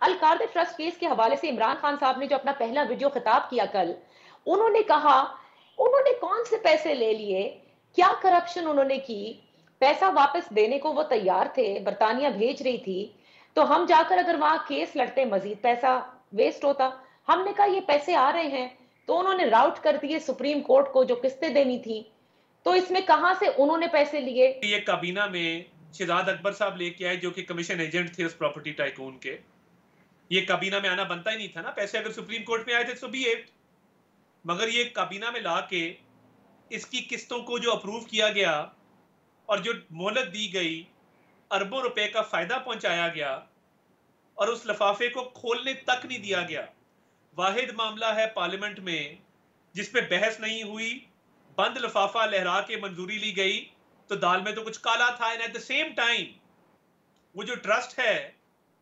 अल-कार्दा trust case के हवाले से इमरान खान साहब ने जो अपना पहला वीडियो खिताब किया कल, उन्होंने कहा, उन्होंने कौन से पैसे ले लिए, क्या करप्शन उन्होंने की, पैसा वापस देने को वो तैयार थे, बर्तानिया भेज रही थी, तो हम जाकर अगर वहां केस लड़ते मजीद पैसा वेस्ट होता। हमने कहा ये पैसे आ रहे हैं, तो उन्होंने राउट कर दिए सुप्रीम कोर्ट को जो किस्तें देनी थी। तो इसमें कहां से उन्होंने पैसे लिए? ये काबीना में शहजाद अकबर साहब लेके आए जो कि कमीशन एजेंट थे उस प्रॉपर्टी टाइकून के। ये काबीना में आना बनता ही नहीं था ना, पैसे अगर सुप्रीम कोर्ट में आए थे तो भी इट, मगर ये काबीना में ला के इसकी किस्तों को जो अप्रूव किया गया और जो मोहलत दी गई, अरबों रुपए का फायदा पहुंचाया गया और उस लिफाफे को खोलने तक नहीं दिया गया। वाहिद मामला है पार्लियामेंट में जिसपे बहस नहीं हुई, बंद लिफाफा लहरा के मंजूरी ली गई, तो दाल में तो कुछ काला था। And at the same time वो जो ट्रस्ट है,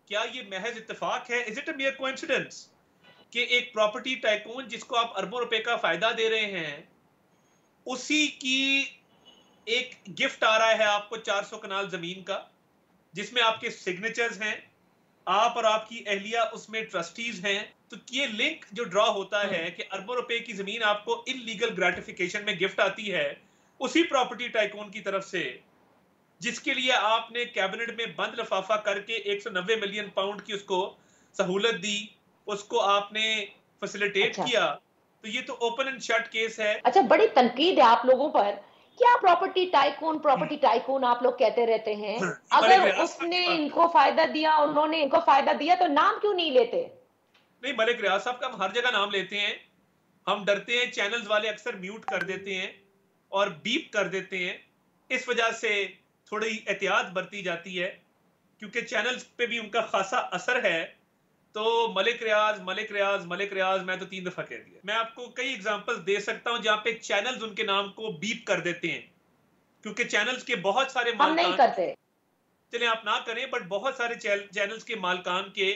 क्या ये महज इत्तेफाक है? इज इट अ मियर कोइंसिडेंस कि एक प्रॉपर्टी टाइकून जिसको आप अरबों रुपए का फायदा दे रहे हैं, उसी की एक गिफ्ट आ रहा है आपको 400 कनाल जमीन का, जिसमें आपके सिग्नेचर्स हैं, आप और आपकी अहलिया उसमें ट्रस्टीज हैं। तो ये लिंक जो ड्रॉ होता है कि अरबों रुपए की जमीन आपको इलीगल ग्रेटिफिकेशन में गिफ्ट आती है उसी प्रॉपर्टी टाइकून की तरफ से, जिसके लिए आपने कैबिनेट में बंद लिफाफा करके 190 मिलियन पाउंड की उसको सहूलत दी, उसको आपने फैसिलिटेट अच्छा। किया। तो ये तो ओपन एंड शट केस है। अच्छा, बड़ी तनकीद है आप लोगों पर। क्या प्रॉपर्टी टाइकून आप लोग कहते रहते हैं? मलिक अगर रियाज साहब उसने की बात, इनको फायदा दिया, उन्होंने इनको फायदा दिया, तो नाम क्यों नहीं लेते? नहीं मलिक रियाज साहब का हम हर जगह नाम लेते हैं। हम डरते हैं, चैनल्स वाले अक्सर म्यूट कर देते हैं और बीप कर देते हैं, इस वजह से थोड़ी एहतियात बरती जाती है क्योंकि चैनल्स पे भी उनका खासा असर है। तो मलिक रियाज मलिक रियाज मलिक रियाज मैं तो 3 दफा कह दिया। मैं आपको कई एग्जांपल्स दे सकता हूं जहां पे चैनल्स उनके नाम को बीप कर देते हैं, क्योंकि चैनल्स के बहुत सारे हम नहीं मालकान, करते। चले आप ना करें, बट बहुत सारे चैनल्स के मालकान के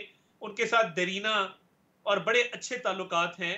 उनके साथ दरीना और बड़े अच्छे ताल्लुकात हैं।